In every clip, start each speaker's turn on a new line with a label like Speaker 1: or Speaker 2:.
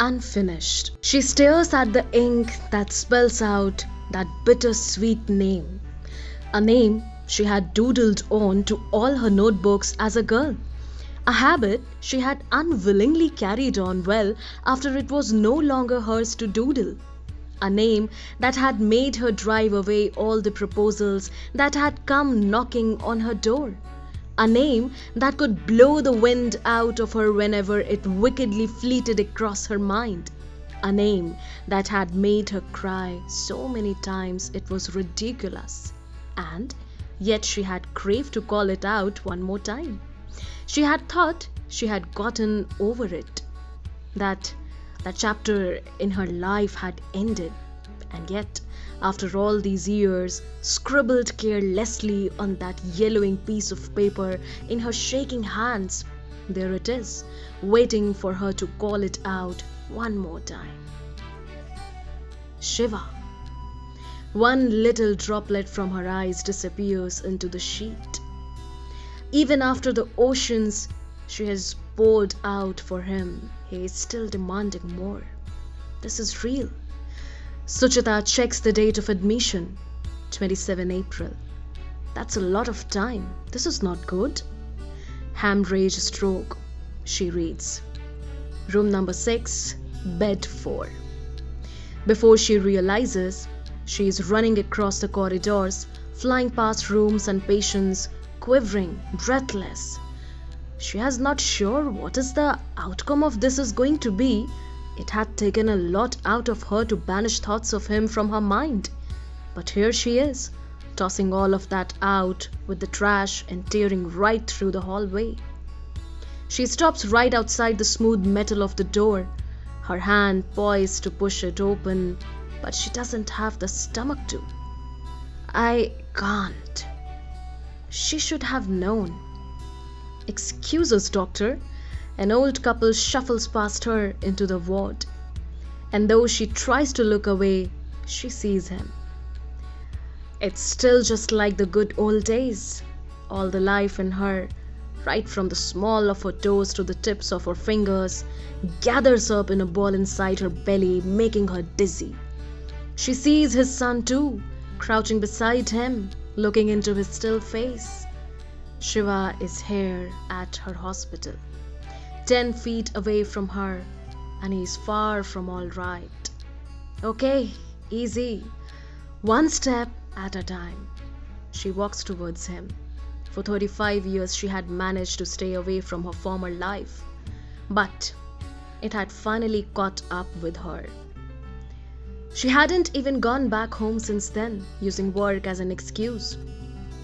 Speaker 1: unfinished. She stares at the ink that spells out that bittersweet name, a name she had doodled on to all her notebooks as a girl, a habit she had unwillingly carried on well after it was no longer hers to doodle. A name that had made her drive away all the proposals that had come knocking on her door. A name that could blow the wind out of her whenever it wickedly fleeted across her mind. A name that had made her cry so many times it was ridiculous. And yet she had craved to call it out one more time. She had thought she had gotten over it, that chapter in her life had ended, and yet, after all these years, scribbled carelessly on that yellowing piece of paper in her shaking hands, there it is, waiting for her to call it out one more time. Shiva. One little droplet from her eyes disappears into the sheet. Even after the oceans she has poured out for him, he is still demanding more. This is real. Suchita checks the date of admission, 27 April. That's a lot of time. This is not good. Hemorrhage stroke, she reads. Room number 6, bed 4. Before she realizes, she is running across the corridors, flying past rooms and patients, quivering, breathless. She is not sure what is the outcome of this is going to be. It had taken a lot out of her to banish thoughts of him from her mind. But here she is, tossing all of that out with the trash and tearing right through the hallway. She stops right outside the smooth metal of the door, her hand poised to push it open, but she doesn't have the stomach to. I can't. She should have known. Excuse us, doctor. An old couple shuffles past her into the ward. And though she tries to look away, she sees him. It's still just like the good old days. All the life in her, right from the small of her toes to the tips of her fingers, gathers up in a ball inside her belly, making her dizzy. She sees his son too, crouching beside him, looking into his still face. Shiva is here at her hospital, 10 feet away from her, and he is far from all right. Okay, easy. One step at a time. She walks towards him. For 35 years she had managed to stay away from her former life, but it had finally caught up with her. She hadn't even gone back home since then, using work as an excuse.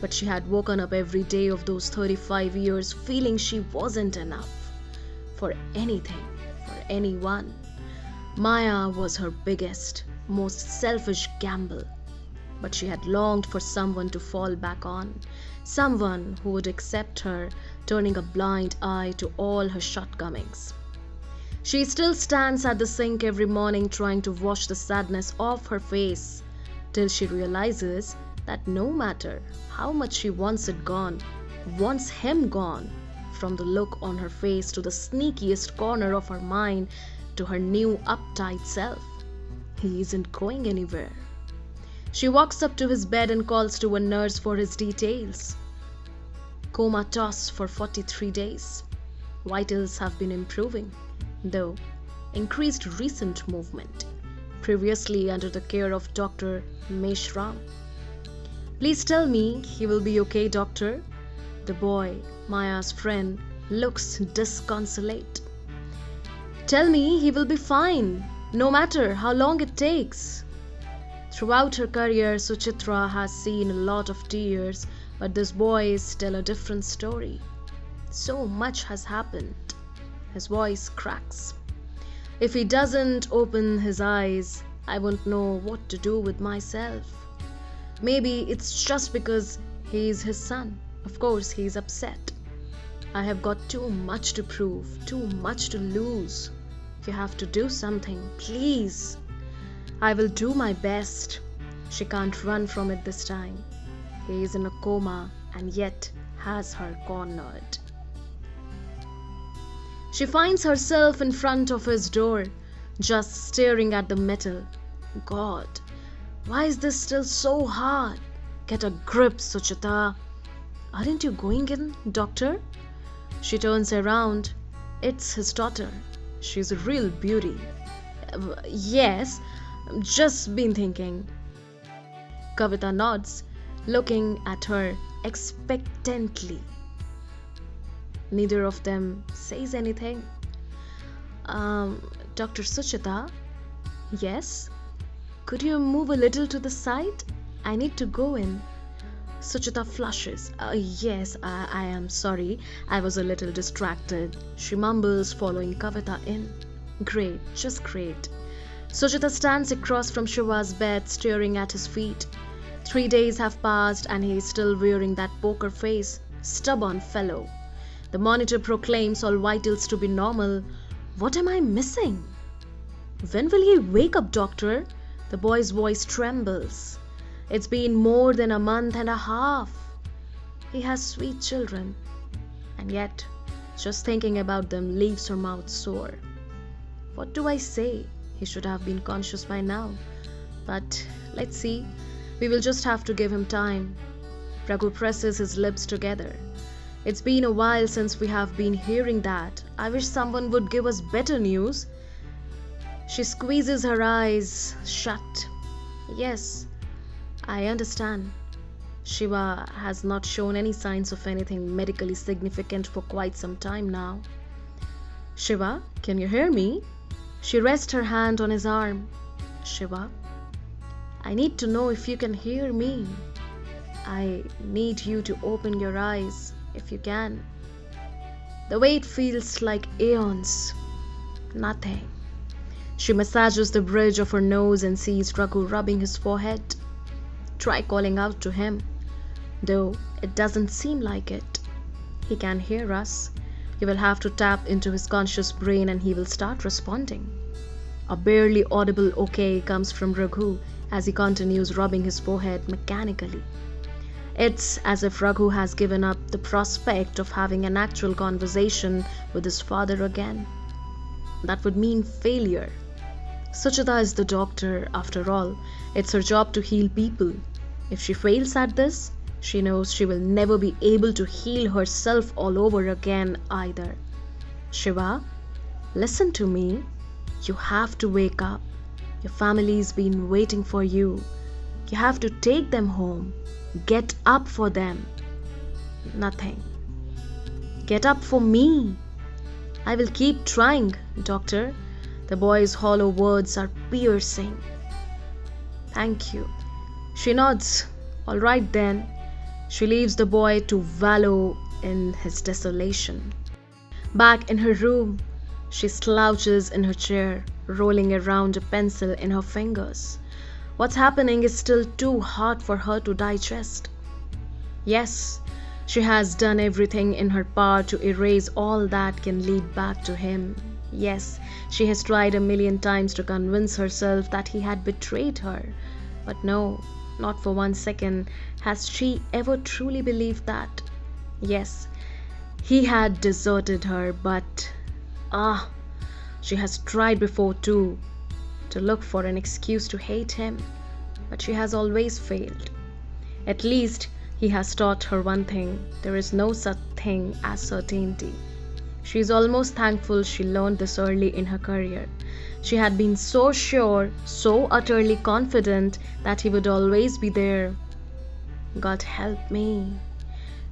Speaker 1: But she had woken up every day of those 35 years feeling she wasn't enough for anything, for anyone. Maya was her biggest, most selfish gamble. But she had longed for someone to fall back on, someone who would accept her, turning a blind eye to all her shortcomings. She still stands at the sink every morning trying to wash the sadness off her face, till she realizes that no matter how much she wants it gone, wants him gone, from the look on her face to the sneakiest corner of her mind to her new uptight self, he isn't going anywhere. She walks up to his bed and calls to a nurse for his details. Comatose for 43 days. Vitals have been improving, though increased recent movement, previously under the care of Dr. Meshram. Please tell me he will be okay, doctor. The boy, Maya's friend, looks disconsolate. Tell me he will be fine, no matter how long it takes. Throughout her career, Suchitra has seen a lot of tears, but this boys tell a different story. So much has happened. His voice cracks. If he doesn't open his eyes, I won't know what to do with myself. Maybe it's just because he's his son. Of course, he's upset. I have got too much to prove, too much to lose. If you have to do something, please. I will do my best. She can't run from it this time. He is in a coma and yet has her cornered. She finds herself in front of his door, just staring at the metal. God, why is this still so hard? Get a grip, Suchita. Aren't you going in, doctor? She turns around. It's his daughter. She's a real beauty. Yes, just been thinking. Kavita nods, looking at her expectantly. Neither of them says anything. Dr. Suchita? Yes? Could you move a little to the side? I need to go in. Suchita flushes. Yes, I am sorry. I was a little distracted. She mumbles, following Kavita in. Great, just great. Suchita stands across from Shiva's bed, staring at his feet. 3 days have passed and he is still wearing that poker face. Stubborn fellow. The monitor proclaims all vitals to be normal. What am I missing? When will he wake up, doctor? The boy's voice trembles. It's been more than a month and a half. He has sweet children. And yet, just thinking about them leaves her mouth sore. What do I say? He should have been conscious by now. But let's see. We will just have to give him time. Raghu presses his lips together. It's been a while since we have been hearing that. I wish someone would give us better news. She squeezes her eyes shut. Yes, I understand. Shiva has not shown any signs of anything medically significant for quite some time now. Shiva, can you hear me? She rests her hand on his arm. Shiva, I need to know if you can hear me. I need you to open your eyes, if you can. The wait feels like aeons. Nothing. She massages the bridge of her nose and sees Raghu rubbing his forehead. Try calling out to him, though it doesn't seem like it. He can hear us. You will have to tap into his conscious brain and he will start responding. A barely audible okay comes from Raghu as he continues rubbing his forehead mechanically. It's as if Raghu has given up the prospect of having an actual conversation with his father again. That would mean failure. Suchita is the doctor, after all. It's her job to heal people. If she fails at this, she knows she will never be able to heal herself all over again either. Shiva, listen to me. You have to wake up. Your family's been waiting for you. You have to take them home. Get up for them. Nothing. Get up for me. I will keep trying, doctor. The boy's hollow words are piercing. Thank you. She nods. All right then. She leaves the boy to wallow in his desolation. Back in her room, she slouches in her chair, rolling around a pencil in her fingers. What's happening is still too hard for her to digest. Yes, she has done everything in her power to erase all that can lead back to him. Yes, she has tried a million times to convince herself that he had betrayed her. But no, not for 1 second has she ever truly believed that. Yes, he had deserted her, but she has tried before too, to look for an excuse to hate him, but she has always failed. At least he has taught her one thing: there is no such thing as certainty. She is almost thankful she learned this early in her career. She had been so sure, so utterly confident that he would always be there. God help me.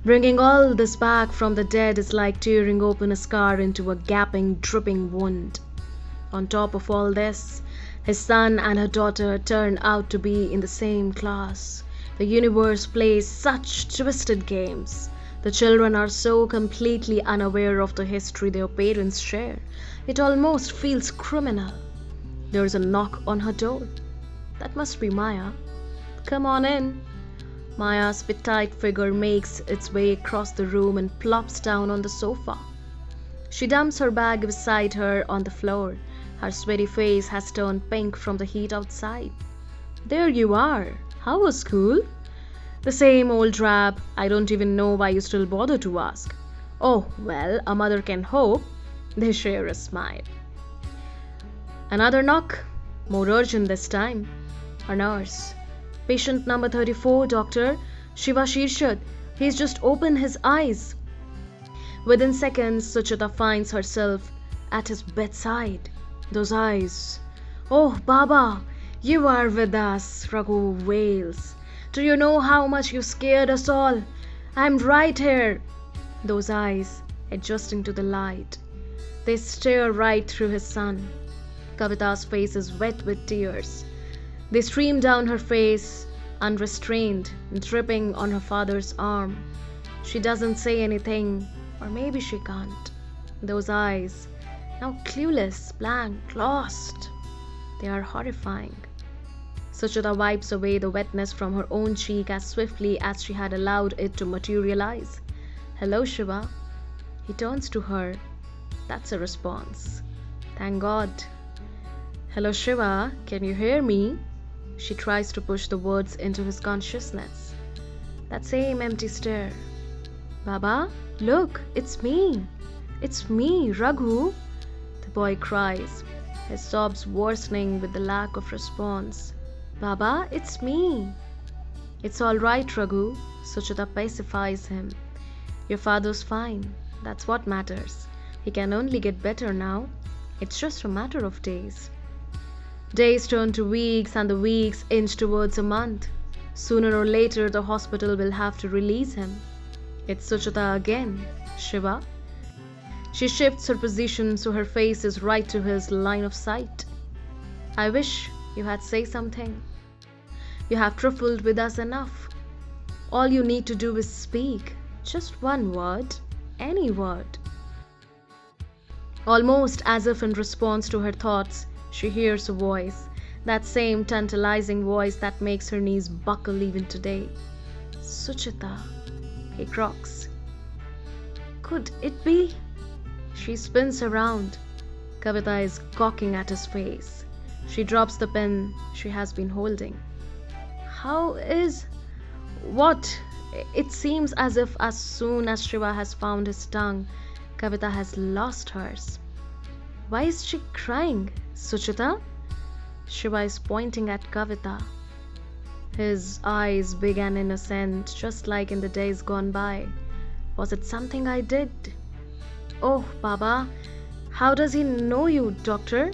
Speaker 1: Bringing all this back from the dead is like tearing open a scar into a gaping, dripping wound. On top of all this, his son and her daughter turn out to be in the same class. The universe plays such twisted games. The children are so completely unaware of the history their parents share. It almost feels criminal. There's a knock on her door. That must be Maya. Come on in. Maya's petite figure makes its way across the room and plops down on the sofa. She dumps her bag beside her on the floor. Her sweaty face has turned pink from the heat outside. There you are. How was school? The same old drab. I don't even know why you still bother to ask. Oh, well, a mother can hope. They share a smile. Another knock, more urgent this time. A nurse. Patient number 34, doctor. Shiva Shirshad. He's just opened his eyes. Within seconds, Suchita finds herself at his bedside. Those eyes. Oh, Baba, you are with us, Raghu wails. Do you know how much you scared us all? I'm right here. Those eyes, adjusting to the light. They stare right through his son. Kavita's face is wet with tears. They stream down her face, unrestrained, dripping on her father's arm. She doesn't say anything, or maybe she can't. Those eyes, now clueless, blank, lost. They are horrifying. Suchita wipes away the wetness from her own cheek as swiftly as she had allowed it to materialize. Hello, Shiva. He turns to her. That's a response. Thank God. Hello, Shiva. Can you hear me? She tries to push the words into his consciousness. That same empty stare. Baba, look, it's me. It's me, Raghu. The boy cries, his sobs worsening with the lack of response. Baba, it's me. It's all right, Raghu. Suchita pacifies him. Your father's fine. That's what matters. He can only get better now. It's just a matter of days. Days turn to weeks and the weeks inch towards a month. Sooner or later, the hospital will have to release him. It's Suchita again. Shiva. She shifts her position so her face is right to his line of sight. I wish you had said something. You have trifled with us enough. All you need to do is speak. Just one word. Any word. Almost as if in response to her thoughts, she hears a voice. That same tantalizing voice that makes her knees buckle even today. Suchita. He croaks. Could it be? She spins around. Kavita is gawking at his face. She drops the pen she has been holding. How is... What? It seems as if as soon as Shiva has found his tongue, Kavita has lost hers. Why is she crying? Suchita? Shiva is pointing at Kavita. His eyes big and innocent, just like in the days gone by. Was it something I did? Oh, Baba, how does he know you, doctor?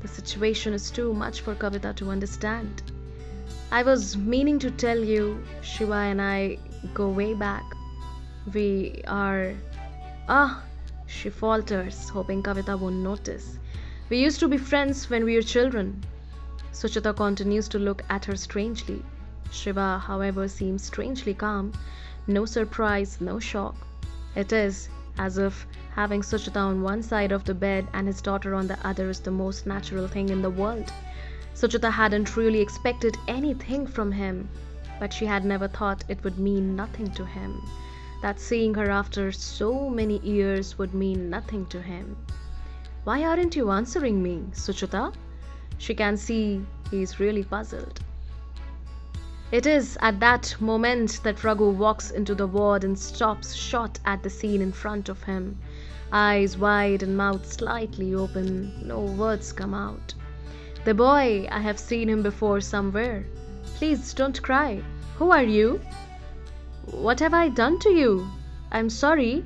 Speaker 1: The situation is too much for Kavita to understand. I was meaning to tell you, Shiva and I go way back. We are... She falters, hoping Kavita won't notice. We used to be friends when we were children. Suchita continues to look at her strangely. Shiva, however, seems strangely calm. No surprise, no shock. It is as if having Suchita on one side of the bed and his daughter on the other is the most natural thing in the world. Suchita hadn't really expected anything from him, but she had never thought it would mean nothing to him. That seeing her after so many years would mean nothing to him. Why aren't you answering me, Suchita? She can see he is really puzzled. It is at that moment that Raghu walks into the ward and stops short at the scene in front of him. Eyes wide and mouth slightly open, no words come out. The boy, I have seen him before somewhere. Please don't cry. Who are you? What have I done to you? I'm sorry.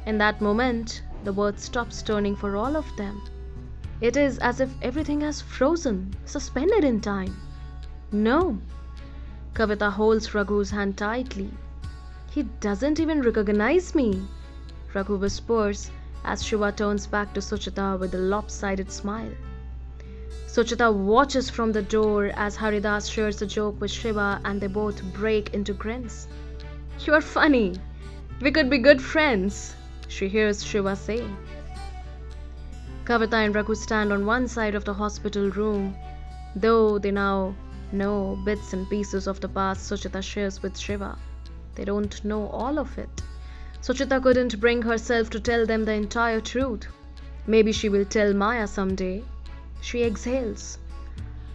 Speaker 1: In that moment, the world stops turning for all of them. It is as if everything has frozen, suspended in time. No. Kavita holds Raghu's hand tightly. He doesn't even recognize me, Raghu whispers as Shiva turns back to Suchita with a lopsided smile. Suchita watches from the door as Haridas shares a joke with Shiva and they both break into grins. You are funny. We could be good friends, she hears Shiva say. Kavita and Raghu stand on one side of the hospital room, though they now know bits and pieces of the past Suchita shares with Shiva. They don't know all of it. Suchita couldn't bring herself to tell them the entire truth. Maybe she will tell Maya someday. She exhales.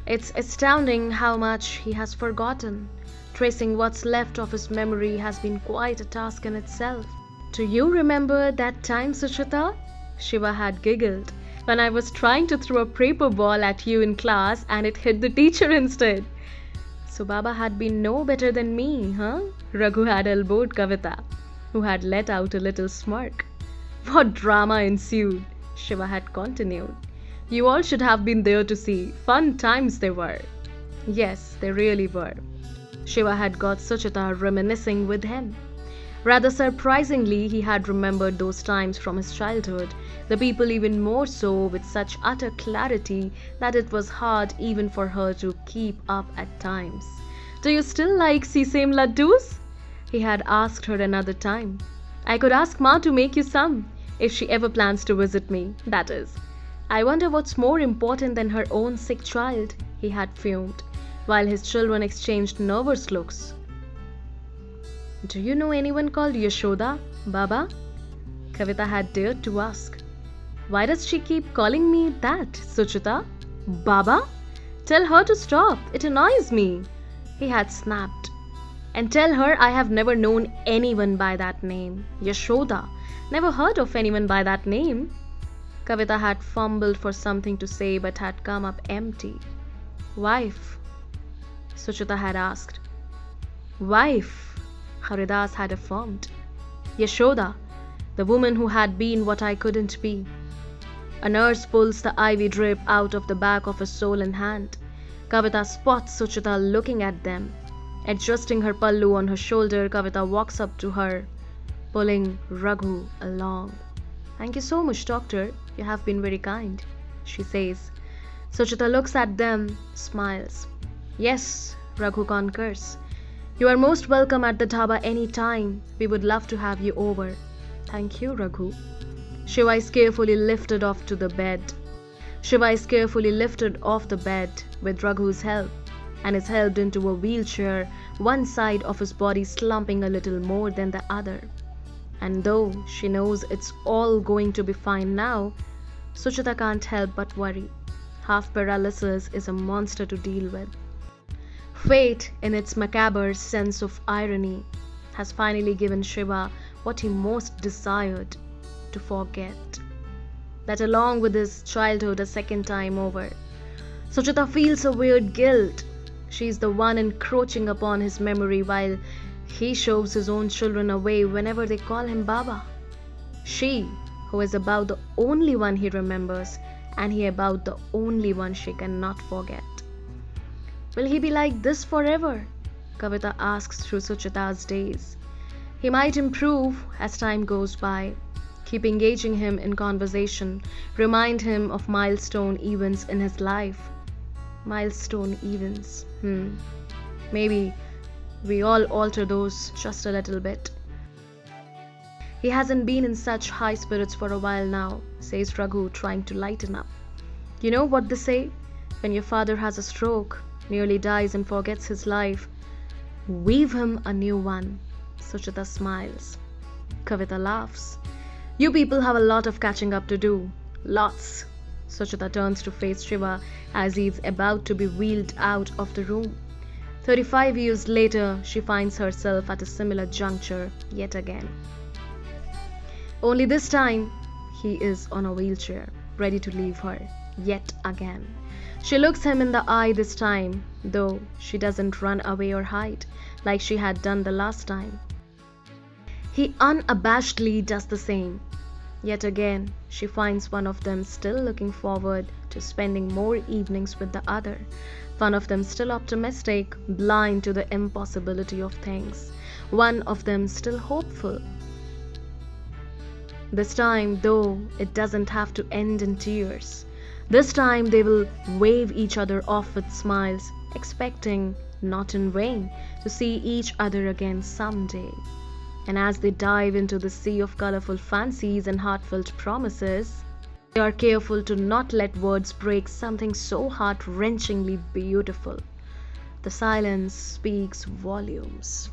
Speaker 1: It's astounding how much he has forgotten. Tracing what's left of his memory has been quite a task in itself. Do you remember that time, Suchita? Shiva had giggled. when I was trying to throw a paper ball at you in class and it hit the teacher instead. So Baba had been no better than me, huh? Raghu had elbowed Kavita, who had let out a little smirk. What drama ensued, Shiva had continued. You all should have been there to see. Fun times they were. Yes, they really were. Shiva had got Suchita reminiscing with him. Rather surprisingly, he had remembered those times from his childhood, the people even more so, with such utter clarity that it was hard even for her to keep up at times. Do you still like sesame laddus? He had asked her another time. I could ask Ma to make you some, if she ever plans to visit me, that is. I wonder what's more important than her own sick child, he had fumed, while his children exchanged nervous looks. Do you know anyone called Yashoda, Baba? Kavita had dared to ask. Why does she keep calling me that, Suchita? Baba? Tell her to stop. It annoys me. He had snapped. And tell her I have never known anyone by that name. Yashoda. Never heard of anyone by that name. Kavita had fumbled for something to say but had come up empty. Wife? Suchita had asked. Wife? Haridas had affirmed. Yashoda, the woman who had been what I couldn't be. A nurse pulls the ivy drip out of the back of a swollen hand. Kavita spots Suchita looking at them. Adjusting her pallu on her shoulder, Kavita walks up to her, pulling Raghu along. Thank you so much, doctor. You have been very kind, she says. Suchita looks at them, smiles. Yes, Raghu concurs. You are most welcome at the dhaba any time. We would love to have you over. Thank you, Raghu. Shiva is carefully lifted off the bed with Raghu's help and is helped into a wheelchair, one side of his body slumping a little more than the other. And though she knows it's all going to be fine now, Suchita can't help but worry. Half paralysis is a monster to deal with. Fate, in its macabre sense of irony, has finally given Shiva what he most desired, to forget. That along with his childhood a second time over. Suchita feels a weird guilt. She's the one encroaching upon his memory while he shoves his own children away whenever they call him Baba. She, who is about the only one he remembers, and he about the only one she cannot forget. Will he be like this forever? Kavita asks through Suchita's days. He might improve as time goes by. Keep engaging him in conversation. Remind him of milestone events in his life. Milestone events. Maybe we all alter those just a little bit. He hasn't been in such high spirits for a while now, says Raghu, trying to lighten up. You know what they say? When your father has a stroke, nearly dies and forgets his life, weave him a new one. Suchita smiles. Kavita laughs. You people have a lot of catching up to do. Lots. Suchita turns to face Shiva as he is about to be wheeled out of the room. 35 years later, she finds herself at a similar juncture yet again. Only this time, he is on a wheelchair, ready to leave her yet again. She looks him in the eye this time, though she doesn't run away or hide like she had done the last time. He unabashedly does the same. Yet again, she finds one of them still looking forward to spending more evenings with the other. One of them still optimistic, blind to the impossibility of things. One of them still hopeful. This time, though, it doesn't have to end in tears. This time they will wave each other off with smiles, expecting, not in vain, to see each other again someday. And as they dive into the sea of colorful fancies and heartfelt promises, they are careful to not let words break something so heart-wrenchingly beautiful. The silence speaks volumes.